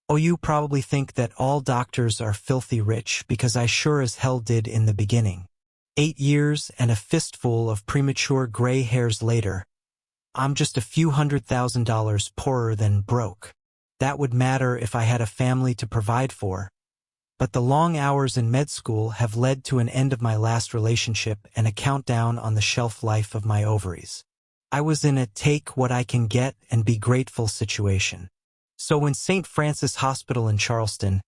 Oh, you probably think that all doctors are filthy rich because I sure as hell did in the beginning. 8 years and a fistful of premature gray hairs later, I'm just a few $100,000 poorer than broke. That would matter if I had a family to provide for. But the long hours in med school have led to an end of my last relationship and a countdown on the shelf life of my ovaries. I was in a take what I can get and be grateful situation. So when St. Francis Hospital in Charleston,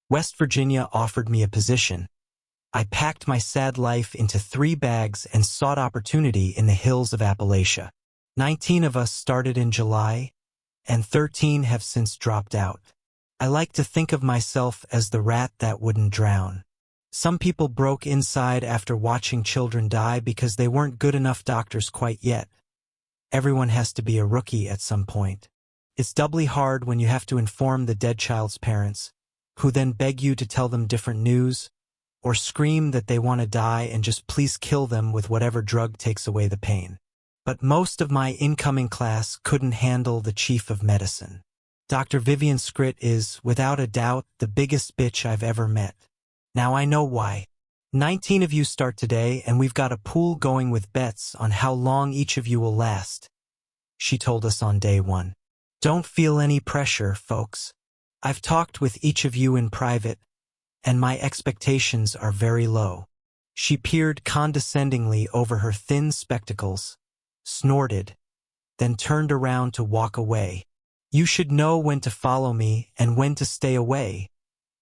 West Virginia offered me a position, I packed my sad life into 3 bags and sought opportunity in the hills of Appalachia. 19 of us started in July, and 13 have since dropped out. I like to think of myself as the rat that wouldn't drown. Some people broke inside after watching children die because they weren't good enough doctors quite yet. Everyone has to be a rookie at some point. It's doubly hard when you have to inform the dead child's parents, who then beg you to tell them different news, or scream that they want to die and just please kill them with whatever drug takes away the pain. But most of my incoming class couldn't handle the chief of medicine. Dr. Vivian Scritt is, without a doubt, the biggest bitch I've ever met. Now I know why. 19 of you start today, and we've got a pool going with bets on how long each of you will last, she told us on day 1. Don't feel any pressure, folks. I've talked with each of you in private, and my expectations are very low. She peered condescendingly over her thin spectacles, snorted, then turned around to walk away. You should know when to follow me and when to stay away,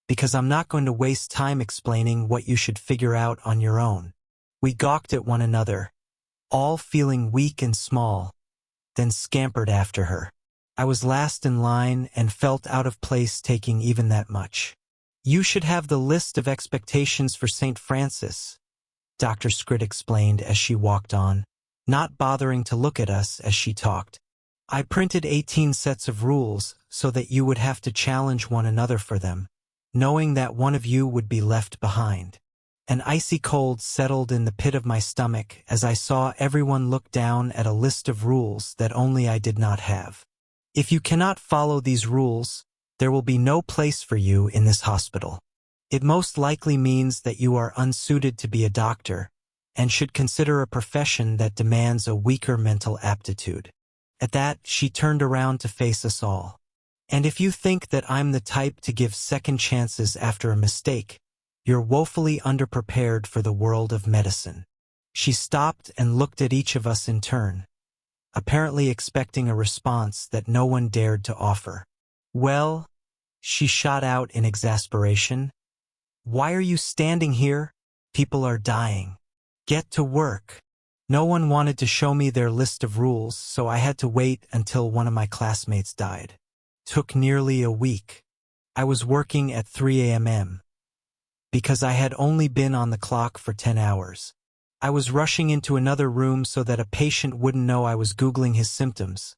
because I'm not going to waste time explaining what you should figure out on your own. We gawked at one another, all feeling weak and small, then scampered after her. I was last in line and felt out of place taking even that much. You should have the list of expectations for St. Francis, Dr. Scritt explained as she walked on, not bothering to look at us as she talked. I printed 18 sets of rules so that you would have to challenge one another for them, knowing that one of you would be left behind. An icy cold settled in the pit of my stomach as I saw everyone look down at a list of rules that only I did not have. If you cannot follow these rules, there will be no place for you in this hospital. It most likely means that you are unsuited to be a doctor and should consider a profession that demands a weaker mental aptitude. At that, she turned around to face us all. And if you think that I'm the type to give second chances after a mistake, you're woefully underprepared for the world of medicine. She stopped and looked at each of us in turn, apparently expecting a response that no one dared to offer. Well, she shot out in exasperation. Why are you standing here? People are dying. Get to work. No one wanted to show me their list of rules, so I had to wait until one of my classmates died. Took nearly a week. I was working at 3 a.m. because I had only been on the clock for 10 hours. I was rushing into another room so that a patient wouldn't know I was Googling his symptoms.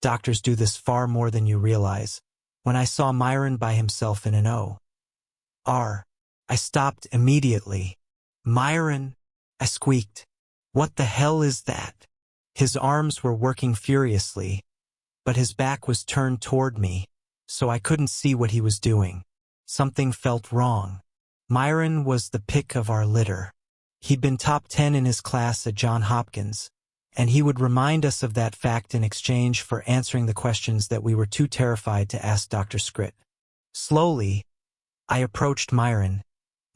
Doctors do this far more than you realize. When I saw Myron by himself in an O.R., I stopped immediately. Myron, I squeaked. What the hell is that? His arms were working furiously, but his back was turned toward me, so I couldn't see what he was doing. Something felt wrong. Myron was the pick of our litter. He'd been top 10 in his class at Johns Hopkins, and he would remind us of that fact in exchange for answering the questions that we were too terrified to ask Dr. Scritt. Slowly, I approached Myron,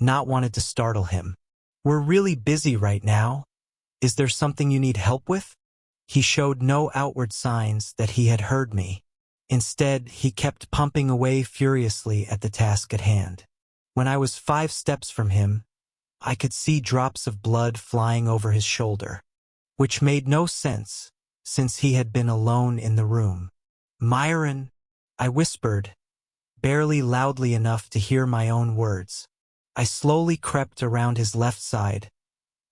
not wanted to startle him. We're really busy right now. Is there something you need help with? He showed no outward signs that he had heard me. Instead, he kept pumping away furiously at the task at hand. When I was 5 steps from him, I could see drops of blood flying over his shoulder, which made no sense since he had been alone in the room. Myron, I whispered, barely loudly enough to hear my own words. I slowly crept around his left side,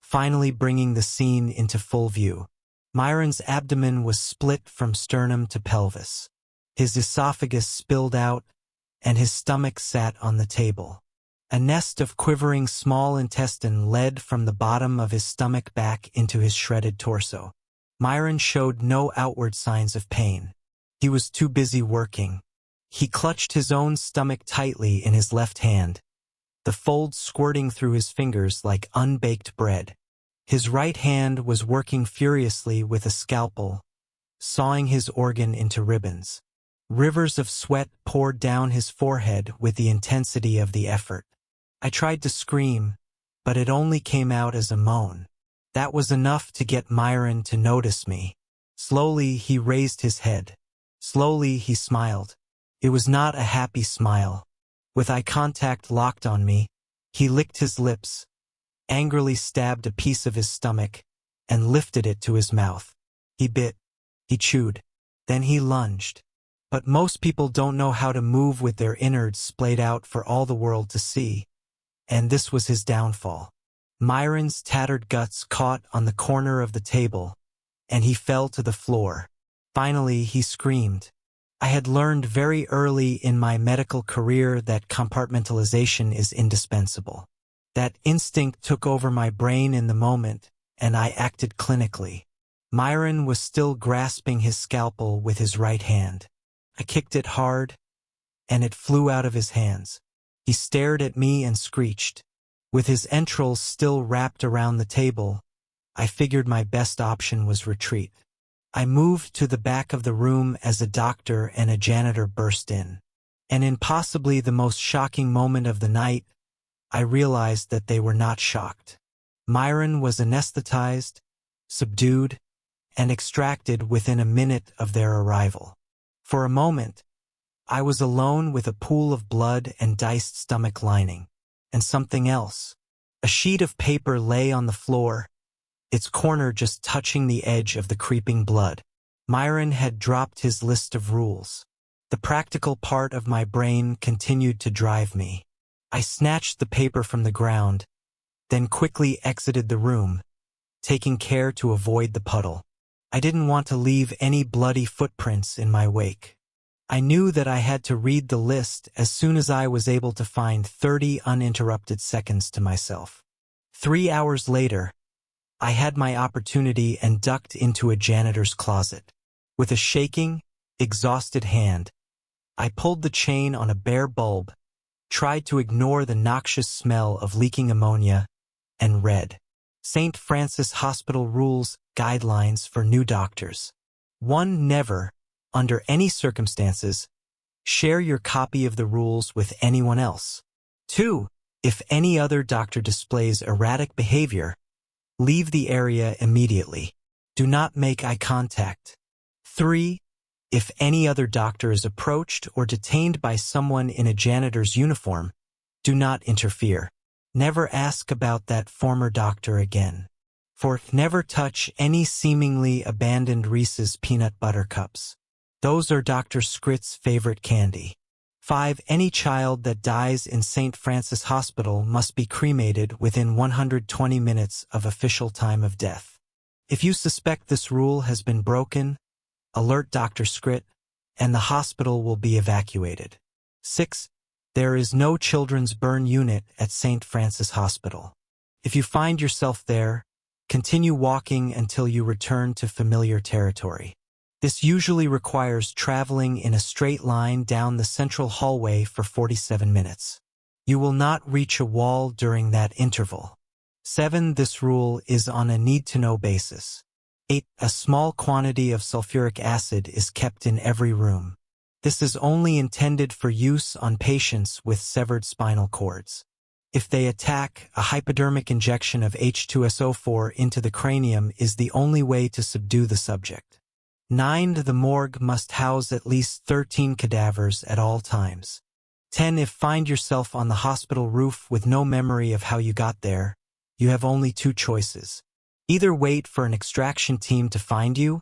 finally bringing the scene into full view. Myron's abdomen was split from sternum to pelvis. His esophagus spilled out, and his stomach sat on the table. A nest of quivering small intestine led from the bottom of his stomach back into his shredded torso. Myron showed no outward signs of pain. He was too busy working. He clutched his own stomach tightly in his left hand, the folds squirting through his fingers like unbaked bread. His right hand was working furiously with a scalpel, sawing his organ into ribbons. Rivers of sweat poured down his forehead with the intensity of the effort. I tried to scream, but it only came out as a moan. That was enough to get Myron to notice me. Slowly he raised his head. Slowly he smiled. It was not a happy smile. With eye contact locked on me, he licked his lips, angrily stabbed a piece of his stomach, and lifted it to his mouth. He bit. He chewed. Then he lunged. But most people don't know how to move with their innards splayed out for all the world to see. And this was his downfall. Myron's tattered guts caught on the corner of the table, and he fell to the floor. Finally, he screamed. I had learned very early in my medical career that compartmentalization is indispensable. That instinct took over my brain in the moment, and I acted clinically. Myron was still grasping his scalpel with his right hand. I kicked it hard, and it flew out of his hands. He stared at me and screeched. With his entrails still wrapped around the table, I figured my best option was retreat. I moved to the back of the room as a doctor and a janitor burst in. And in possibly the most shocking moment of the night, I realized that they were not shocked. Myron was anesthetized, subdued, and extracted within a minute of their arrival. For a moment, I was alone with a pool of blood and diced stomach lining. And something else. A sheet of paper lay on the floor, its corner just touching the edge of the creeping blood. Myron had dropped his list of rules. The practical part of my brain continued to drive me. I snatched the paper from the ground, then quickly exited the room, taking care to avoid the puddle. I didn't want to leave any bloody footprints in my wake. I knew that I had to read the list as soon as I was able to find 30 uninterrupted seconds to myself. 3 hours later, I had my opportunity and ducked into a janitor's closet. With a shaking, exhausted hand, I pulled the chain on a bare bulb, tried to ignore the noxious smell of leaking ammonia, and read St. Francis Hospital Rules Guidelines for New Doctors. 1. Never, under any circumstances, share your copy of the rules with anyone else. 2. If any other doctor displays erratic behavior, leave the area immediately. Do not make eye contact. 3. If any other doctor is approached or detained by someone in a janitor's uniform, do not interfere. Never ask about that former doctor again. 4. Never touch any seemingly abandoned Reese's peanut butter cups. Those are Dr. Scrit's favorite candy. 5. Any child that dies in St. Francis Hospital must be cremated within 120 minutes of official time of death. If you suspect this rule has been broken, alert Dr. Scrit, and the hospital will be evacuated. 6. There is no children's burn unit at St. Francis Hospital. If you find yourself there, continue walking until you return to familiar territory. This usually requires traveling in a straight line down the central hallway for 47 minutes. You will not reach a wall during that interval. 7. This rule is on a need-to-know basis. 8. A small quantity of sulfuric acid is kept in every room. This is only intended for use on patients with severed spinal cords. If they attack, a hypodermic injection of H2SO4 into the cranium is the only way to subdue the subject. 9. The morgue must house at least 13 cadavers at all times. 10. If find yourself on the hospital roof with no memory of how you got there, you have only 2 choices. Either wait for an extraction team to find you,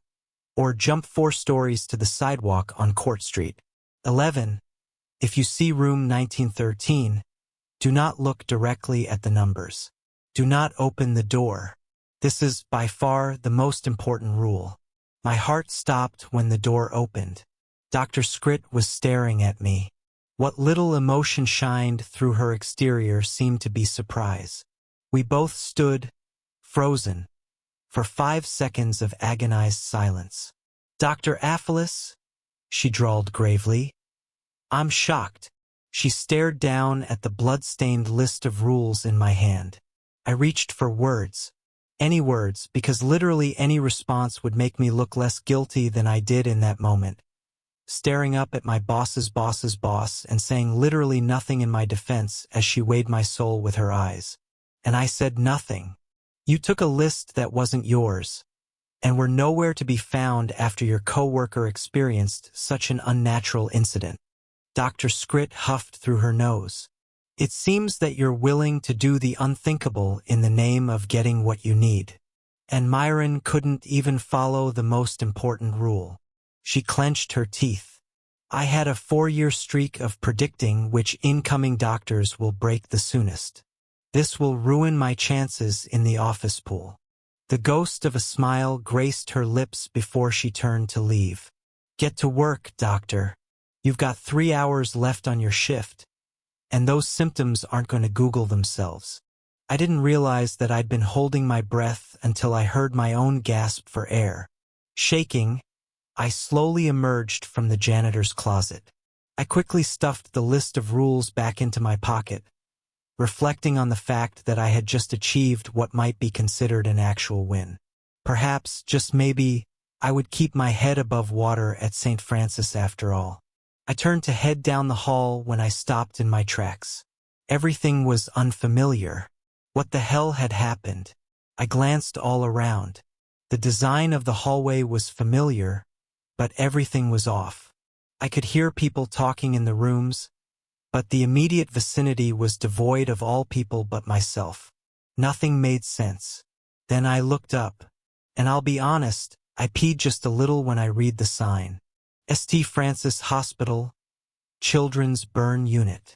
or jump 4 stories to the sidewalk on Court Street. 11. If you see room 1913, do not look directly at the numbers. Do not open the door. This is by far the most important rule. My heart stopped when the door opened. Dr. Scrit was staring at me. What little emotion shined through her exterior seemed to be surprise. We both stood, frozen, for 5 seconds of agonized silence. Dr. Aphelis, she drawled gravely, I'm shocked. She stared down at the blood-stained list of rules in my hand. I reached for words. Any words, because literally any response would make me look less guilty than I did in that moment. Staring up at my boss's boss's boss and saying literally nothing in my defense as she weighed my soul with her eyes. And I said nothing. You took a list that wasn't yours, and were nowhere to be found after your coworker experienced such an unnatural incident. Dr. Scrit huffed through her nose. It seems that you're willing to do the unthinkable in the name of getting what you need. And Myron couldn't even follow the most important rule. She clenched her teeth. I had a 4-year streak of predicting which incoming doctors will break the soonest. This will ruin my chances in the office pool. The ghost of a smile graced her lips before she turned to leave. Get to work, doctor. You've got 3 hours left on your shift, and those symptoms aren't going to Google themselves. I didn't realize that I'd been holding my breath until I heard my own gasp for air. Shaking, I slowly emerged from the janitor's closet. I quickly stuffed the list of rules back into my pocket, reflecting on the fact that I had just achieved what might be considered an actual win. Perhaps, just maybe, I would keep my head above water at St. Francis after all. I turned to head down the hall when I stopped in my tracks. Everything was unfamiliar. What the hell had happened? I glanced all around. The design of the hallway was familiar, but everything was off. I could hear people talking in the rooms, but the immediate vicinity was devoid of all people but myself. Nothing made sense. Then I looked up, and I'll be honest, I peed just a little when I read the sign. St. Francis Hospital, Children's Burn Unit.